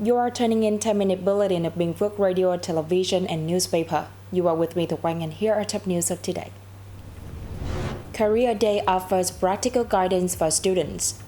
You are turning in 10-minute bulletin of Bình Phước radio, television, and newspaper. You are with me, Thu Quang, and here are top news of today. Career Day offers practical guidance for students.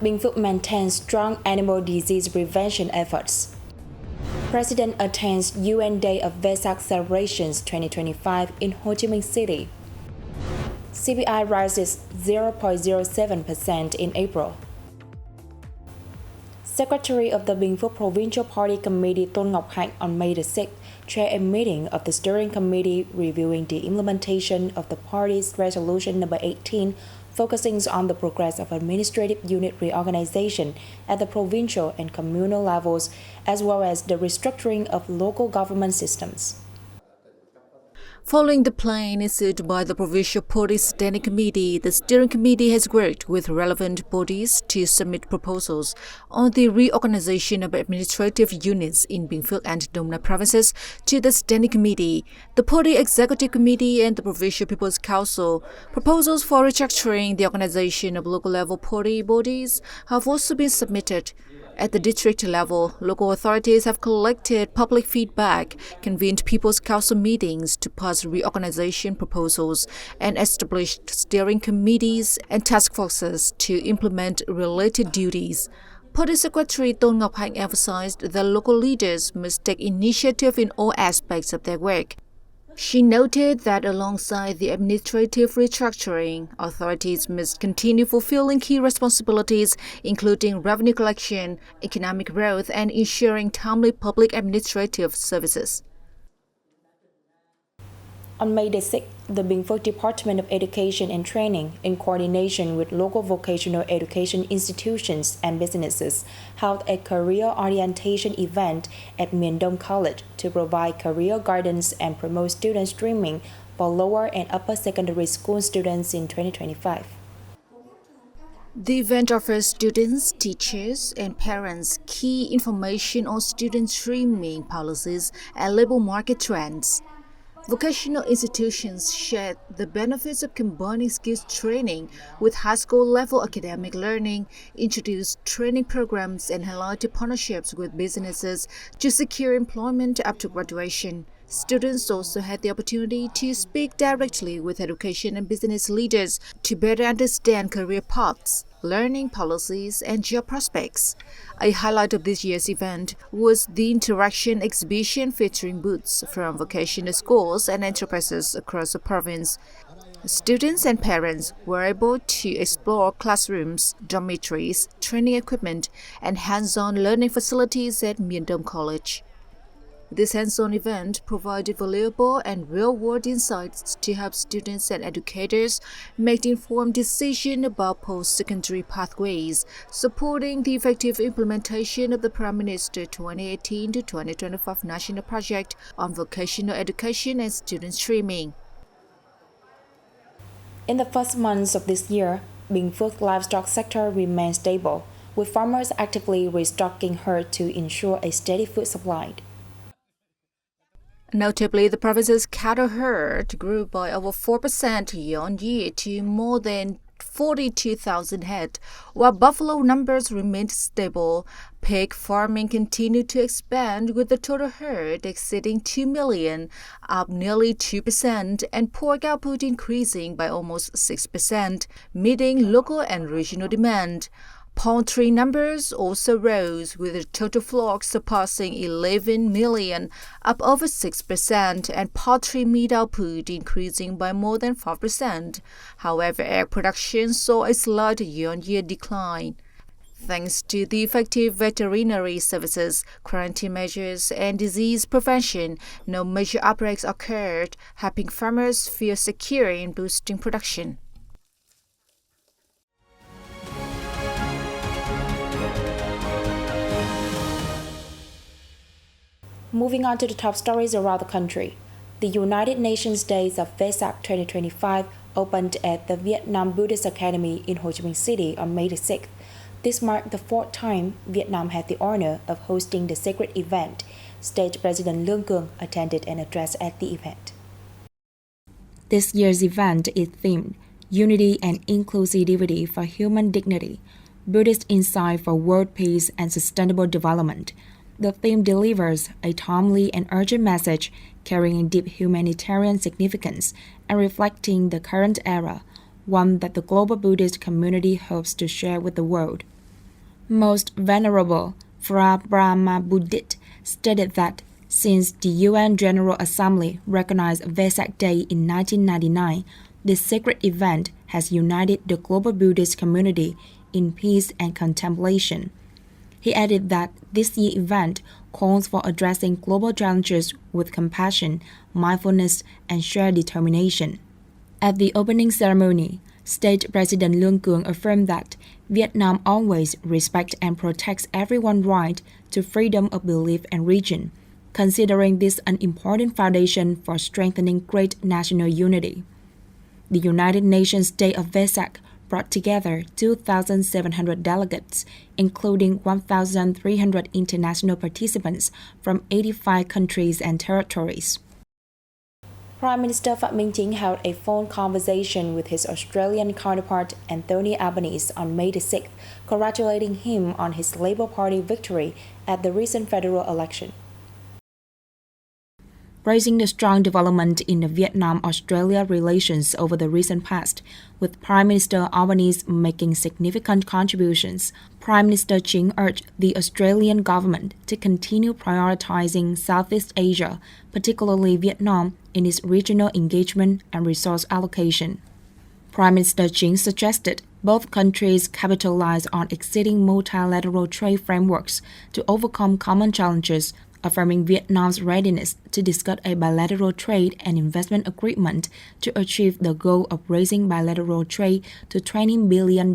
Bình Phước maintains strong animal disease prevention efforts. President attends UN Day of Vesak celebrations 2025 in Ho Chi Minh City. CPI rises 0.07% in April. Secretary of the Bình Phước Provincial Party Committee Tôn Ngọc Hạnh on May the 6th chaired a meeting of the steering committee reviewing the implementation of the party's resolution number 18, focusing on the progress of administrative unit reorganization at the provincial and communal levels, as well as the restructuring of local government systems. Following the plan issued by the Provincial Party Standing Committee, the Steering Committee has worked with relevant bodies to submit proposals on the reorganization of administrative units in Bình Phước and Đông Nam provinces to the Standing Committee, the Party Executive Committee and the Provincial People's Council. Proposals for restructuring the organization of local-level party bodies have also been submitted. At the district level, local authorities have collected public feedback, convened People's Council meetings to pass reorganization proposals, and established steering committees and task forces to implement related duties. Party Secretary Tôn Ngọc Hạnh emphasized that local leaders must take initiative in all aspects of their work. She noted that alongside the administrative restructuring, authorities must continue fulfilling key responsibilities, including revenue collection, economic growth, and ensuring timely public administrative services. On May the 6th, the Bình Phước Department of Education and Training, in coordination with local vocational education institutions and businesses, held a career orientation event at Miền Đông College to provide career guidance and promote student streaming for lower and upper secondary school students in 2025. The event offers students, teachers, and parents key information on student streaming policies and labor market trends. Vocational institutions shared the benefits of combining skills training with high school-level academic learning, introduced training programs, and highlighted partnerships with businesses to secure employment after graduation. Students also had the opportunity to speak directly with education and business leaders to better understand career paths, learning policies, and job prospects. A highlight of this year's event was the interaction exhibition featuring booths from vocational schools and enterprises across the province. Students and parents were able to explore classrooms, dormitories, training equipment, and hands-on learning facilities at Miền Đông College. This hands-on event provided valuable and real-world insights to help students and educators make informed decisions about post-secondary pathways, supporting the effective implementation of the Prime Minister 2018 to 2025 National Project on Vocational Education and Student Streaming. In the first months of this year, Bình Phước livestock sector remained stable, with farmers actively restocking herd to ensure a steady food supply. Notably, the province's cattle herd grew by over 4% year-on-year to more than 42,000 head, while buffalo numbers remained stable. Pig farming continued to expand, with the total herd exceeding 2 million, up nearly 2%, and pork output increasing by almost 6%, meeting local and regional demand. Poultry numbers also rose, with the total flock surpassing 11 million, up over 6%, and poultry meat output increasing by more than 5%. However, egg production saw a slight year-on-year decline. Thanks to the effective veterinary services, quarantine measures, and disease prevention, no major outbreaks occurred, helping farmers feel secure in boosting production. Moving on to the top stories around the country. The United Nations Days of Vesak 2025 opened at the Vietnam Buddhist Academy in Ho Chi Minh City on May the 6th. This marked the fourth time Vietnam had the honor of hosting the sacred event. State President Lương Cường attended an address at the event. This year's event is themed Unity and Inclusivity for Human Dignity, Buddhist Insight for World Peace and Sustainable Development. The theme delivers a timely and urgent message carrying deep humanitarian significance and reflecting the current era, one that the global Buddhist community hopes to share with the world. Most Venerable Phra Brahma Buddhist stated that since the UN General Assembly recognized Vesak Day in 1999, this sacred event has united the global Buddhist community in peace and contemplation. He added that this year's event calls for addressing global challenges with compassion, mindfulness, and shared determination. At the opening ceremony, State President Lương Cường affirmed that Vietnam always respects and protects everyone's right to freedom of belief and religion, considering this an important foundation for strengthening great national unity. The United Nations Day of Vesak brought together 2,700 delegates, including 1,300 international participants from 85 countries and territories. Prime Minister Phạm Minh Chính held a phone conversation with his Australian counterpart Anthony Albanese on May the 6th, congratulating him on his Labour Party victory at the recent federal election. Praising the strong development in the Vietnam-Australia relations over the recent past, with Prime Minister Albanese making significant contributions, Prime Minister Chính urged the Australian government to continue prioritizing Southeast Asia, particularly Vietnam, in its regional engagement and resource allocation. Prime Minister Chính suggested both countries capitalize on existing multilateral trade frameworks to overcome common challenges, affirming Vietnam's readiness to discuss a bilateral trade and investment agreement to achieve the goal of raising bilateral trade to $20 billion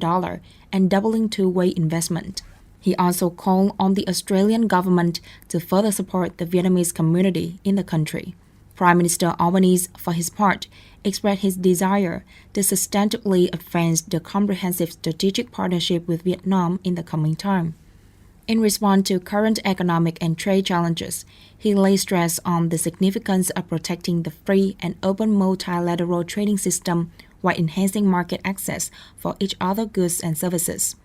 and doubling two-way investment. He also called on the Australian government to further support the Vietnamese community in the country. Prime Minister Albanese, for his part, expressed his desire to substantively advance the comprehensive strategic partnership with Vietnam in the coming time. In response to current economic and trade challenges, he laid stress on the significance of protecting the free and open multilateral trading system while enhancing market access for each other's goods and services.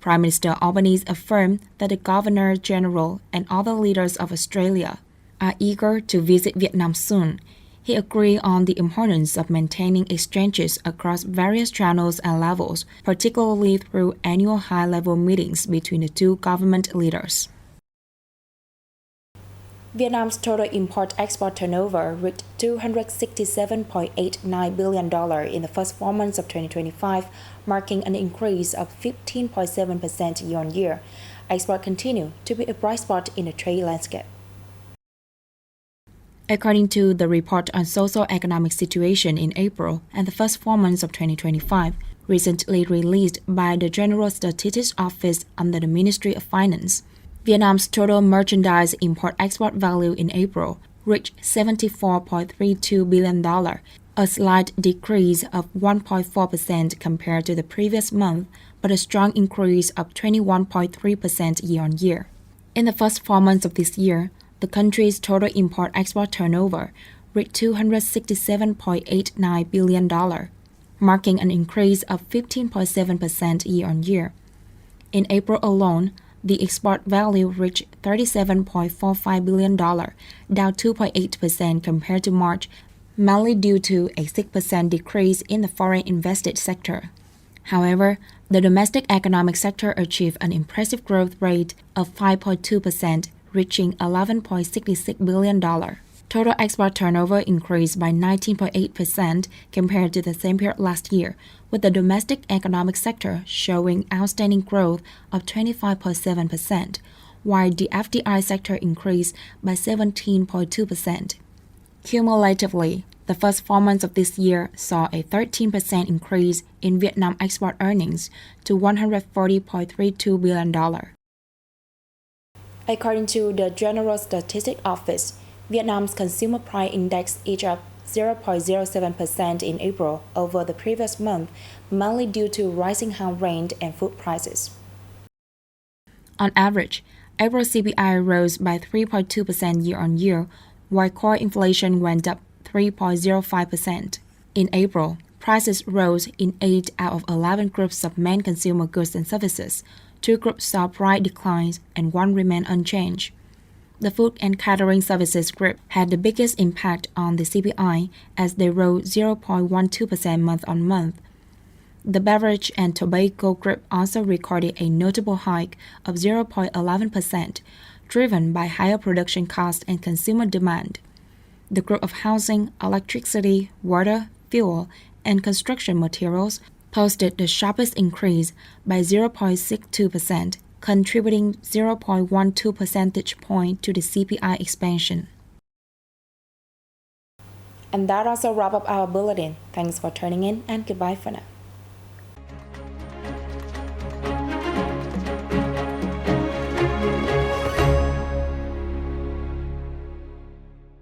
Prime Minister Albanese affirmed that the Governor-General and other leaders of Australia are eager to visit Vietnam soon. He agreed on the importance of maintaining exchanges across various channels and levels, particularly through annual high-level meetings between the two government leaders. Vietnam's total import-export turnover reached $267.89 billion in the first 4 months of 2025, marking an increase of 15.7% year-on-year. Export continued to be a bright spot in the trade landscape. According to the report on socio-economic situation in April and the first 4 months of 2025, recently released by the General Statistics Office under the Ministry of Finance, Vietnam's total merchandise import-export value in April reached $74.32 billion, a slight decrease of 1.4% compared to the previous month, but a strong increase of 21.3% year-on-year. In the first 4 months of this year, the country's total import-export turnover reached $267.89 billion, marking an increase of 15.7% year-on-year. In April alone, the export value reached $37.45 billion, down 2.8% compared to March, mainly due to a 6% decrease in the foreign invested sector. However, the domestic economic sector achieved an impressive growth rate of 5.2%, reaching $11.66 billion. Total export turnover increased by 19.8% compared to the same period last year, with the domestic economic sector showing outstanding growth of 25.7%, while the FDI sector increased by 17.2%. Cumulatively, the first 4 months of this year saw a 13% increase in Vietnam export earnings to $140.32 billion. According to the General Statistics Office, Vietnam's consumer price index edged up 0.07% in April over the previous month, mainly due to rising house rent and food prices. On average, April CPI rose by 3.2% year-on-year, while core inflation went up 3.05%. In April, prices rose in 8 out of 11 groups of main consumer goods and services. 2 groups saw price declines and 1 remained unchanged. The food and catering services group had the biggest impact on the CPI as they rose 0.12% month-on-month. The beverage and tobacco group also recorded a notable hike of 0.11%, driven by higher production costs and consumer demand. The group of housing, electricity, water, fuel, and construction materials posted the sharpest increase by 0.62%, contributing 0.12 percentage point to the CPI expansion. And that also wraps up our bulletin. Thanks for tuning in and goodbye for now.